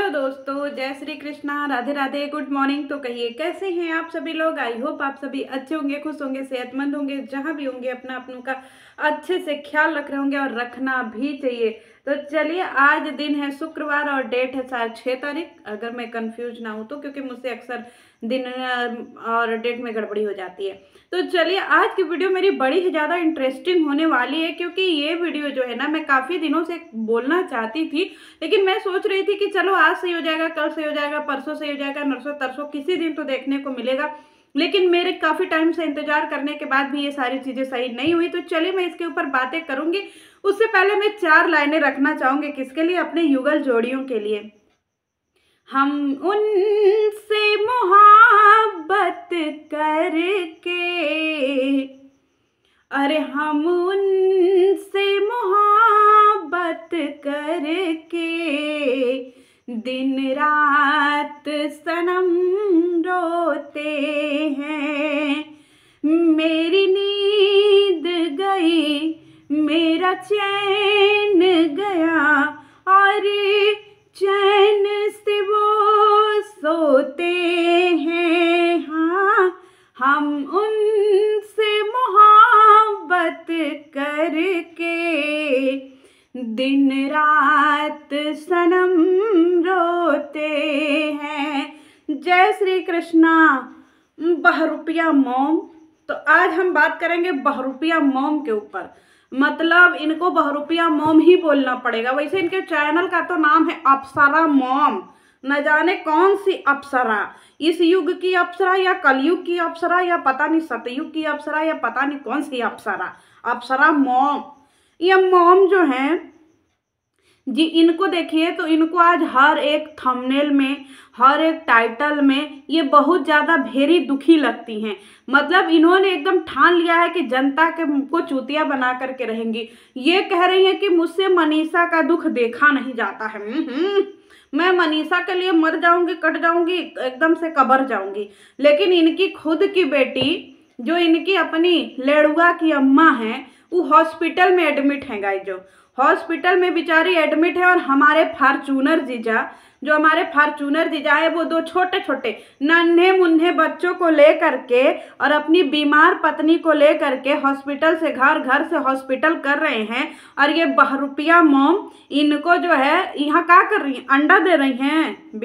दोस्तों, जय Shri Krishna, Radhe Radhe, good morning. तो कहिए कैसे हैं आप सभी लोग। आई होप आप सभी अच्छे होंगे, खुश होंगे, सेहतमंद होंगे। जहां भी होंगे अपना अपनों का अच्छे से ख्याल रख रहे होंगे और रखना भी चाहिए। तो चलिए, आज दिन है शुक्रवार और डेट है शायद 6 तारीख, अगर मैं कंफ्यूज ना हूँ तो, क्योंकि मुझसे अक्सर दिन और डेट में गड़बड़ी हो जाती है। तो चलिए, आज की वीडियो मेरी बड़ी ही ज़्यादा इंटरेस्टिंग होने वाली है, क्योंकि ये वीडियो जो है ना, मैं काफ़ी दिनों से बोलना चाहती थी, लेकिन मैं सोच रही थी कि चलो आज सही हो जाएगा, कल सही हो जाएगा, परसों सही हो जाएगा, नरसों तरसों किसी दिन तो देखने को मिलेगा। लेकिन मेरे काफ़ी टाइम से इंतजार करने के बाद भी ये सारी चीज़ें सही नहीं हुई। तो चलिए, मैं इसके ऊपर बातें करूंगी। उससे पहले मैं 4 लाइनें रखना चाहूँगी। किसके लिए? अपने युगल जोड़ियों के लिए। हम उनसे मोहब्बत करके, अरे हम उनसे मोहब्बत करके दिन रात सनम रोते हैं। मेरी नींद गई, मेरा चैन गया, और चैन से वो सोते हैं। हाँ, हम उनसे मोहब्बत करके दिन रात सनम रोते हैं। जय श्री कृष्णा। बहरूपिया मोम। तो आज हम बात करेंगे बहरूपिया मोम के ऊपर। मतलब इनको बहरूपिया मोम ही बोलना पड़ेगा। वैसे इनके चैनल का तो नाम है अप्सरा मॉम। न जाने कौन सी अप्सरा, इस युग की अप्सरा या कलयुग की अप्सरा या पता नहीं सतयुग की अप्सरा या पता नहीं कौन सी अप्सरा। अप्सरा मॉम। ये मॉम जो है जी, इनको देखिए तो इनको आज हर एक थंबनेल में, हर एक टाइटल में ये बहुत ज़्यादा भेरी दुखी लगती हैं। मतलब इन्होंने एकदम ठान लिया है कि जनता के को चूतिया बना करके रहेंगी। ये कह रही हैं कि मुझसे मनीषा का दुख देखा नहीं जाता है। मैं मनीषा के लिए मर जाऊंगी, कट जाऊंगी, एकदम से कबर जाऊंगी। लेकिन इनकी खुद की बेटी, जो इनकी अपनी लेड़ुआ की अम्मा है, वो हॉस्पिटल में एडमिट है। गाइस, जो हॉस्पिटल में बेचारी एडमिट है, और हमारे फॉर्चूनर जीजा, जो हमारे फॉर्चूनर जीजा है, वो 2 छोटे छोटे नन्हे मुन्ने बच्चों को ले करके और अपनी बीमार पत्नी को ले करके हॉस्पिटल से घर, घर से हॉस्पिटल कर रहे हैं। और ये बहरूपिया मोम इनको जो है यहाँ क्या कर रही हैं? अंडा दे रही हैं।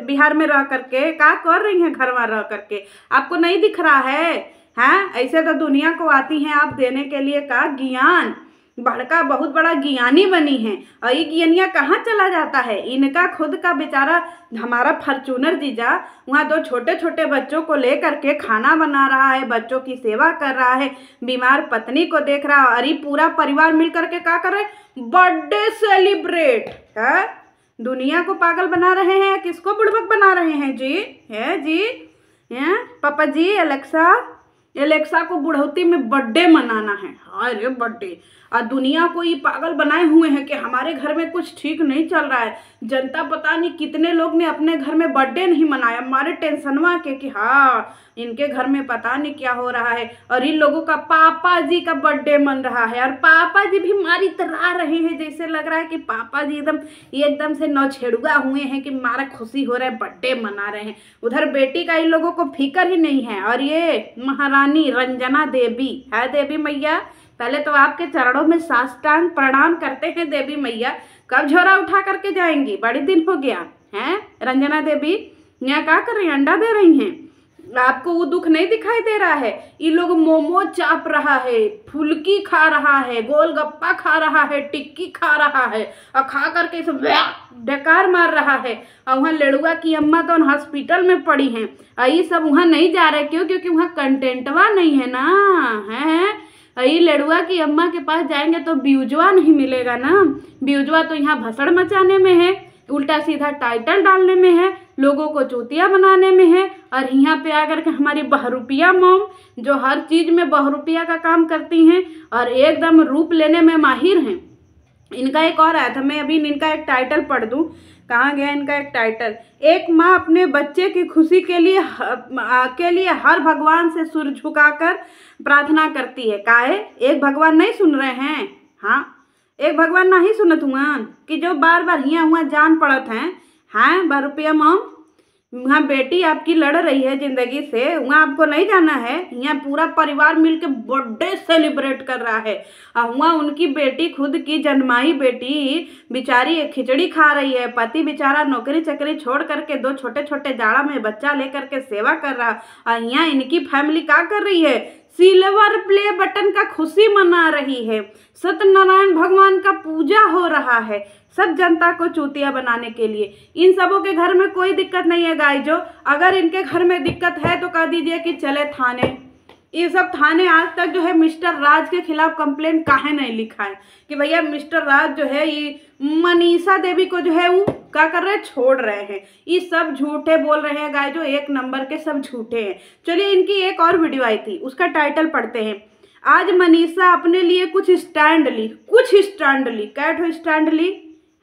बिहार में रह करके क्या कर रही हैं? घर में रह करके आपको नहीं दिख रहा है? हैं? ऐसे तो दुनिया को आती हैं आप देने के लिए का ज्ञान। बड़का बहुत बड़ा ज्ञानी बनी है, और ये ज्ञानिया कहाँ चला जाता है? इनका खुद का बेचारा हमारा फॉर्चूनर जीजा वहाँ 2 छोटे छोटे बच्चों को ले करके खाना बना रहा है, बच्चों की सेवा कर रहा है, बीमार पत्नी को देख रहा है, और ये पूरा परिवार मिल करके क्या कर रहे हैं? बर्थडे सेलिब्रेट है। दुनिया को पागल बना रहे हैं, किसको बुड़बक बना रहे हैं जी? है जी? हैं पापा जी? एलेक्सा को बुढ़ौती में बर्थडे मनाना है। अरे बर्थडे! और दुनिया को ये पागल बनाए हुए हैं कि हमारे घर में कुछ ठीक नहीं चल रहा है। जनता पता नहीं कितने लोग ने अपने घर में बर्थडे नहीं मनाया, हमारे टेंशनवा के कि हाँ इनके घर में पता नहीं क्या हो रहा है। और इन लोगों का पापा जी का बर्थडे मन रहा है, और पापा जी भी मारी तरा रहे हैं। जैसे लग रहा है कि पापा जी एकदम से नौछेड़ुआ हुए हैं कि मारा खुशी हो रहा है, बर्थडे मना रहे हैं। उधर बेटी का इन लोगों को फिक्र ही नहीं है। और ये महारानी रंजना देवी है, देवी मैया, पहले तो आपके चरणों में साष्टांग प्रणाम करते हैं। देवी मैया कब झोरा उठा करके जाएंगी? बड़े दिन हो गया है। रंजना देवी यहाँ क्या कर रही हैं? अंडा दे रही हैं। आपको वो दुख नहीं दिखाई दे रहा है? ये लोग मोमो चाप रहा है, फुल्की खा रहा है, गोलगप्पा खा रहा है, टिक्की खा रहा है, और खा करके सब डकार मार रहा है। और वहाँ लेड़ुआ की अम्मा तो हॉस्पिटल में पड़ी हैं, और ये सब वहाँ नहीं जा रहे। क्यों? क्योंकि वहाँ कंटेंटवा नहीं है ना। है ये लेड़ुआ की अम्मा के पास जाएंगे तो ब्यूजवा नहीं मिलेगा ना। ब्यूजवा तो यहाँ भसड़ मचाने में है, उल्टा सीधा टाइटल डालने में है, लोगों को चूतिया बनाने में है। और यहाँ पे आकर के हमारी बहरूपिया मोम, जो हर चीज में बहरूपिया का काम करती हैं और एकदम रूप लेने में माहिर हैं। इनका एक और आया था, मैं अभी इनका एक टाइटल पढ़ दूं। कहाँ गया इनका एक टाइटल? एक माँ अपने बच्चे की खुशी के लिए हर भगवान से सिर झुकाकर प्रार्थना करती है। काहे? एक भगवान नहीं सुन रहे हैं? हाँ, एक भगवान नहीं सुनत हुआ कि जो बार बार हियाँ हुआ जान पड़त हैं। हाँ 12 रुपया मॉम, वहाँ बेटी आपकी लड़ रही है जिंदगी से, वहाँ आपको नहीं जाना है। यहाँ पूरा परिवार मिलके बर्थडे सेलिब्रेट कर रहा है और वहाँ उनकी बेटी, खुद की जन्माई बेटी बेचारी खिचड़ी खा रही है। पति बेचारा नौकरी चाकरी छोड़ करके 2 छोटे छोटे जाड़ा में बच्चा लेकर के सेवा कर रहा, और यहाँ इनकी फैमिली क्या कर रही है, सिल्वर प्ले बटन का खुशी मना रही है। सत्यनारायण भगवान का पूजा हो रहा है, सब जनता को चूतिया बनाने के लिए। इन सबों के घर में कोई दिक्कत नहीं है गाय जो, अगर इनके घर में दिक्कत है तो कह दीजिए कि चले थाने। ये सब थाने आज तक जो है मिस्टर राज के खिलाफ कंप्लेंट काहे नहीं लिखा है कि भैया मिस्टर राज जो है ये मनीषा देवी को जो है वो क्या कर रहे हैं, छोड़ रहे हैं। ये सब झूठे बोल रहे हैं गाय जो, 1 नंबर के सब झूठे हैं। चलिए इनकी एक और वीडियो आई थी, उसका टाइटल पढ़ते हैं। आज मनीषा अपने लिए कुछ स्टैंड ली, कैठ स्टैंड ली।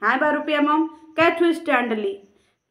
हाँ 12 रुपया मॉम, कैठ स्टैंड ली।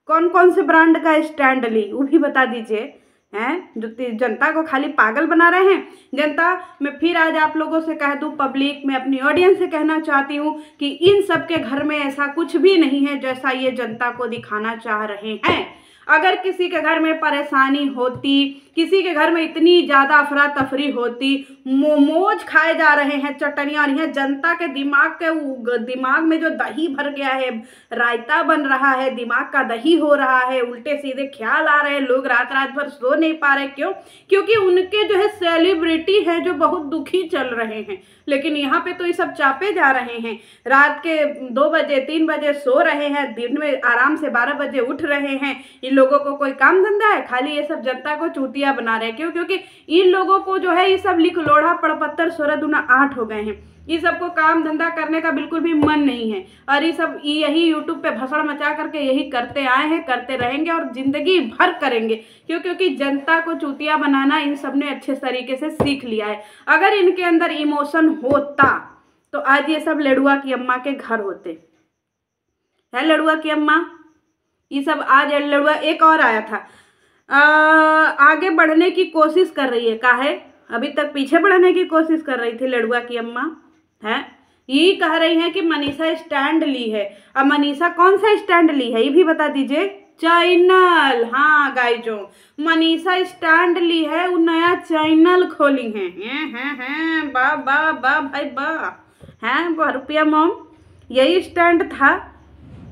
कौन कौन से ब्रांड का स्टैंड ली वो भी बता दीजिए। हैं जो जनता को खाली पागल बना रहे हैं। जनता, मैं फिर आज आप लोगों से कह दूं, पब्लिक में अपनी ऑडियंस से कहना चाहती हूं कि इन सब के घर में ऐसा कुछ भी नहीं है जैसा ये जनता को दिखाना चाह रहे हैं। अगर किसी के घर में परेशानी होती, किसी के घर में इतनी ज़्यादा अफरा तफरी होती, मोमोज खाए जा रहे हैं, चटनियाँ, और यह जनता के दिमाग में जो दही भर गया है, रायता बन रहा है, दिमाग का दही हो रहा है, उल्टे सीधे ख्याल आ रहे हैं, लोग रात रात भर सो नहीं पा रहे। क्यों? क्योंकि उनके जो है सेलिब्रिटी है जो बहुत दुखी चल रहे हैं। लेकिन यहाँ पे तो ये सब चापे जा रहे हैं, रात के 2 बजे 3 बजे सो रहे हैं, दिन में आराम से 12 बजे उठ रहे हैं। इन लोगों को कोई काम धंधा है? खाली ये सब जनता को चूतिया बना रहे हैं। क्यों? क्योंकि इन लोगों को जो है ये सब लिख लोढ़ा पड़पत्तर 16 दूना 8 हो गए हैं। ये सबको काम धंधा करने का बिल्कुल भी मन नहीं है, और ये सब यही यूट्यूब पे भसड़ मचा करके यही करते आए हैं, करते रहेंगे और जिंदगी भर करेंगे। क्यों? क्योंकि जनता को चूतिया बनाना इन सब ने अच्छे तरीके से सीख लिया है। अगर इनके अंदर इमोशन होता तो आज ये सब लड़ुआ की अम्मा के घर होते है। लड़ुआ की अम्मा ये सब आज लड़ुआ। एक और आया था, आगे बढ़ने की कोशिश कर रही है। काहे? अभी तक पीछे बढ़ने की कोशिश कर रही थी लड़ुआ की अम्मा है। ये कह रही है कि मनीषा स्टैंड ली है। अब मनीषा कौन सा स्टैंड ली है ये भी बता दीजिए। चैनल, हाँ गाय जो मनीषा स्टैंड ली है, वो नया चैनल खोली है। बा भाई बा हैं 12 रुपया मॉम, यही स्टैंड था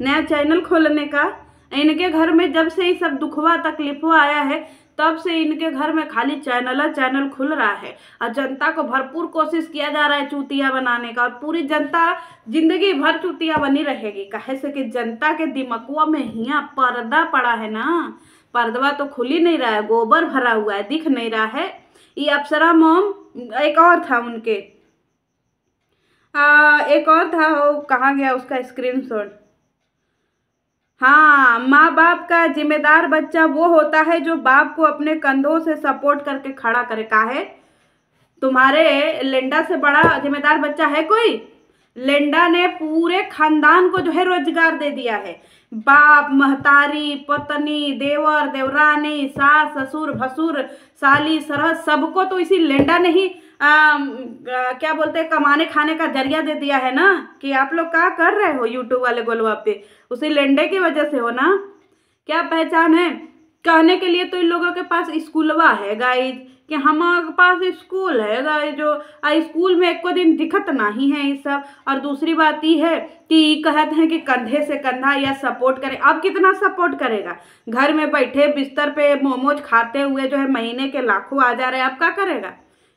नया चैनल खोलने का। इनके घर में जब से ये सब दुखवा तकलीफवा आया है तब से इनके घर में खाली चैनल खुल रहा है, और जनता को भरपूर कोशिश किया जा रहा है चूतिया बनाने का। और पूरी जनता जिंदगी भर चूतिया बनी रहेगी। काहे से कि जनता के दिमागुआ में हिया पर्दा पड़ा है ना, पर्दवा तो खुल ही नहीं रहा है, गोबर भरा हुआ है, दिख नहीं रहा है। ये अप्सरा मॉम, एक और था उनके, एक और था, वो कहाँ गया उसका स्क्रीनशॉट। हाँ, माँ बाप का जिम्मेदार बच्चा वो होता है जो बाप को अपने कंधों से सपोर्ट करके खड़ा करे। काहे? तुम्हारे लेंडा से बड़ा जिम्मेदार बच्चा है कोई? लेंडा ने पूरे खानदान को जो है रोजगार दे दिया है। बाप, महतारी, पत्नी, देवर, देवरानी, सास, ससुर, भसुर, साली, सरहद, सबको तो इसी लेंडा ने ही क्या बोलते हैं, कमाने खाने का जरिया दे दिया है ना। कि आप लोग क्या कर रहे हो यूट्यूब वाले गोलवा पे, उसी लेंडे की वजह से हो ना। क्या पहचान है? कहने के लिए तो इन लोगों के पास स्कूलवा है गाइज, कि हमारे पास स्कूल है गाइज, जो स्कूल में एक को दिन दिखत नहीं है ये सब। और दूसरी बात ये है कि कहते हैं कि कंधे से कंधा या सपोर्ट करे। अब कितना सपोर्ट करेगा? घर में बैठे बिस्तर पे मोमोज खाते हुए जो है महीने के लाखों आ जा रहे हैं, अब क्या करेगा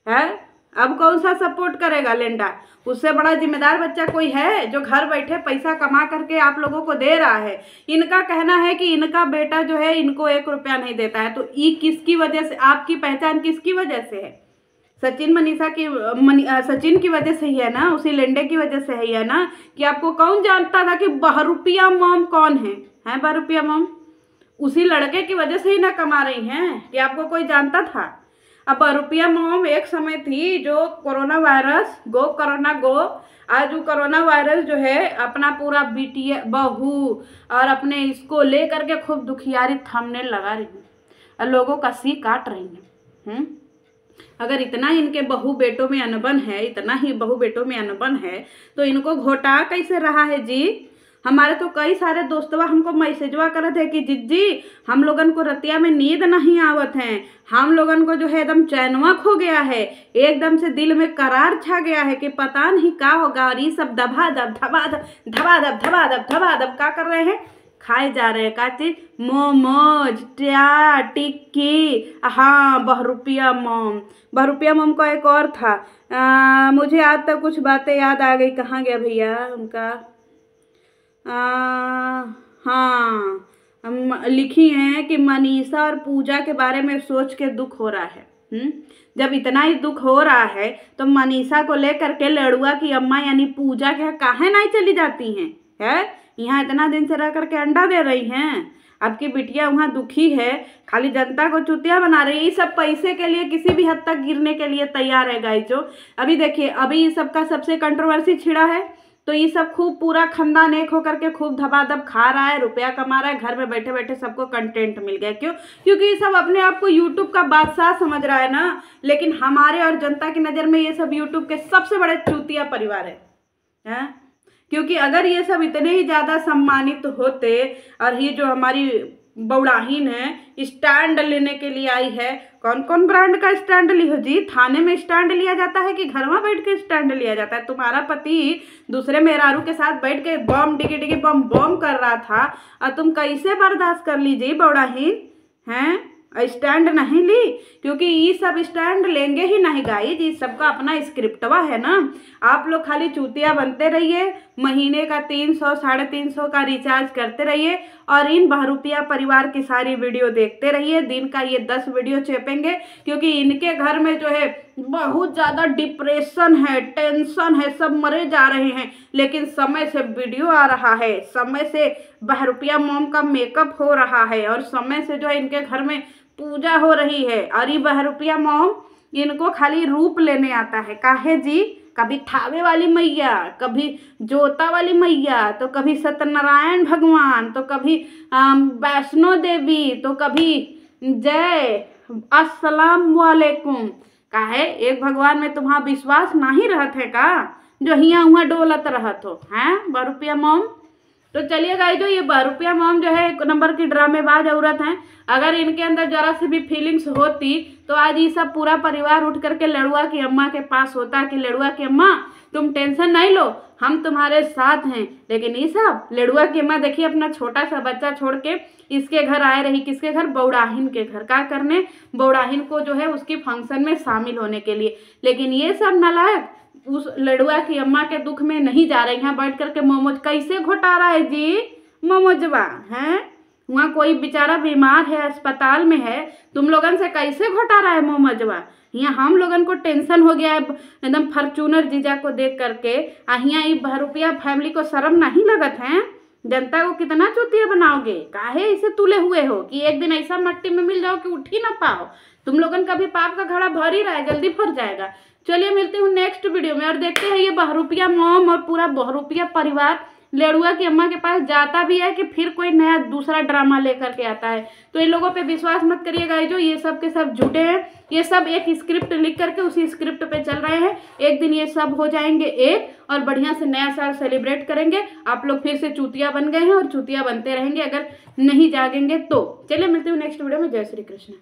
है? अब कौन सा सपोर्ट करेगा लेंडा? उससे बड़ा जिम्मेदार बच्चा कोई है जो घर बैठे पैसा कमा करके आप लोगों को दे रहा है? इनका कहना है कि इनका बेटा जो है इनको 1 रुपया नहीं देता है। तो ये किसकी वजह से, आपकी पहचान किसकी वजह से है? सचिन की वजह से ही है ना, उसी लेंडे की वजह से ही है ना। कि आपको कौन जानता था कि 12 रुपया मॉम कौन है? 12 रुपया मॉम उसी लड़के की वजह से ही ना कमा रही हैं कि आपको कोई जानता था? अब 12 रुपया मॉम एक समय थी जो कोरोना वायरस गो, आज वो कोरोना वायरस जो है अपना पूरा बिटिया बहू और अपने इसको ले करके खूब दुखियारी थंबनेल लगा रही है और लोगों का सी काट रही है। अगर इतना इनके बहू बेटों में अनबन है, इतना ही बहू बेटों में अनबन है, तो इनको घोटा कैसे रहा है जी? हमारे तो कई सारे दोस्तवा हमको मैसेजवा करत है कि जिज्जी हम लोगन को रतिया में नींद नहीं आवत है, हम लोगन को जो है एकदम चैनवा खो गया है, एकदम से दिल में करार छा गया है कि पता नहीं क्या होगा। और ये सब धबाधब धबाधब धबाधब धबाधब धबाधब क्या कर रहे हैं, खाए जा रहे हैं। का चीज, मोमोज, टिक्की, हाँ बहरूपिया मोम। बहरूपिया मोम का एक और था, मुझे आज तक कुछ बातें याद आ गई, कहाँ गया भैया उनका, हाँ हम लिखी हैं कि मनीषा और पूजा के बारे में सोच के दुख हो रहा है। जब इतना ही दुख हो रहा है तो मनीषा को लेकर के लड़ुआ की अम्मा यानी पूजा के यहाँ काहे नहीं चली जाती हैं, है यहाँ इतना दिन से रह करके अंडा दे रही हैं। आपकी बिटिया वहाँ दुखी है, खाली जनता को चुतिया बना रही है। ये सब पैसे के लिए किसी भी हद तक गिरने के लिए तैयार है गाइस। जो अभी देखिए, अभी ये सब का सबसे कंट्रोवर्सी छिड़ा है, तो ये सब खूब पूरा खानदान एक होकर के खूब धबाधब खा रहा है, रुपया कमा रहा है, घर में बैठे बैठे सबको कंटेंट मिल गया। क्यों? क्योंकि ये सब अपने आप को यूट्यूब का बादशाह समझ रहा है ना। लेकिन हमारे और जनता की नज़र में ये सब यूट्यूब के सबसे बड़े चूतिया परिवार है। क्योंकि अगर ये सब इतने ही ज़्यादा सम्मानित होते, और ये जो हमारी बौड़ाहीन है स्टैंड लेने के लिए आई है, कौन कौन ब्रांड का स्टैंड ली हो जी? थाने में स्टैंड लिया जाता है कि घर में बैठ के स्टैंड लिया जाता है? तुम्हारा पति दूसरे मेहरारू के साथ बैठ के बम डिगी डिगी बम बम कर रहा था, और तुम कैसे बर्दाश्त कर लीजिए बौड़ाहीन हैं? स्टैंड नहीं ली, क्योंकि ये सब स्टैंड लेंगे ही नहीं गाइस। ये सबका अपना स्क्रिप्टवा है ना। आप लोग खाली चूतिया बनते रहिए, महीने का 300 350 का रिचार्ज करते रहिए, और इन बहरूपिया परिवार की सारी वीडियो देखते रहिए। दिन का ये 10 वीडियो चेपेंगे, क्योंकि इनके घर में जो है बहुत ज़्यादा डिप्रेशन है, टेंशन है, सब मरे जा रहे हैं। लेकिन समय से वीडियो आ रहा है, समय से बहरूपिया मोम का मेकअप हो रहा है, और समय से जो है इनके घर में पूजा हो रही है। और ये बहरूपिया मोम इनको खाली रूप लेने आता है। काहे जी? कभी थावे वाली मैया, कभी जोता वाली मैया, तो कभी सत्यनारायण भगवान, तो कभी वैष्णो देवी, तो कभी जय अस्सलाम वालेकुम। काहे एक भगवान में तुम्हारा विश्वास नहीं रहत है का, जो हियाँ उहाँ डोलत रहत हो हैं बहरूपिया मोम? तो चलिए गाइस, जो ये बहरूपिया मोम जो है एक नंबर की ड्रामेबाज औरत हैं। अगर इनके अंदर जरा सी भी फीलिंग्स होती तो आज ये सब पूरा परिवार उठ करके लड़ुआ की अम्मा के पास होता कि लड़ुआ की अम्मा तुम टेंशन नहीं लो, हम तुम्हारे साथ हैं। लेकिन ये सब लड़ुआ की अम्मा देखिए अपना छोटा सा बच्चा छोड़ के इसके घर आए रही, किसके घर? बौड़ाहीन के घर। क्या करने? बौड़ाहीन को जो है उसकी फंक्शन में शामिल होने के लिए। लेकिन ये सब नालायक उस लड़ुआ की अम्मा के दुख में नहीं जा रहे। यहाँ बैठ करके मोमोज कैसे घोटा रहा है जी मोमोजवा हैं? वहाँ कोई बेचारा बीमार है, अस्पताल में है, तुम लोगन से कैसे घोटा रहा है मोमोजवा? यहाँ हम लोगन को टेंशन हो गया है एकदम फॉर्च्यूनर जीजा को देख करके। यहाँ ये बहरूपिया फैमिली को शर्म नहीं लगत है? जनता को कितना चूतिया बनाओगे? काहे इसे तुले हुए हो कि एक दिन ऐसा मट्टी में मिल जाओ कि उठ ही ना पाओ? तुम लोगन का भी पाप का घड़ा भर ही रहा है, जल्दी भर जाएगा। चलिए मिलते हूँ नेक्स्ट वीडियो में, और देखते हैं ये बहरूपिया मोम और पूरा बहरूपिया परिवार लड़ुआ की अम्मा के पास जाता भी है कि फिर कोई नया दूसरा ड्रामा लेकर के आता है। तो इन लोगों पे विश्वास मत करिएगा, जो ये सब के सब झूठे हैं। ये सब एक स्क्रिप्ट लिख करके उसी स्क्रिप्ट पे चल रहे हैं। एक दिन ये सब हो जाएंगे एक, और बढ़िया से नया साल सेलिब्रेट करेंगे। आप लोग फिर से चूतिया बन गए हैं और चूतिया बनते रहेंगे अगर नहीं जागेंगे तो। चलिए मिलते हैं नेक्स्ट वीडियो में। जय श्री कृष्ण।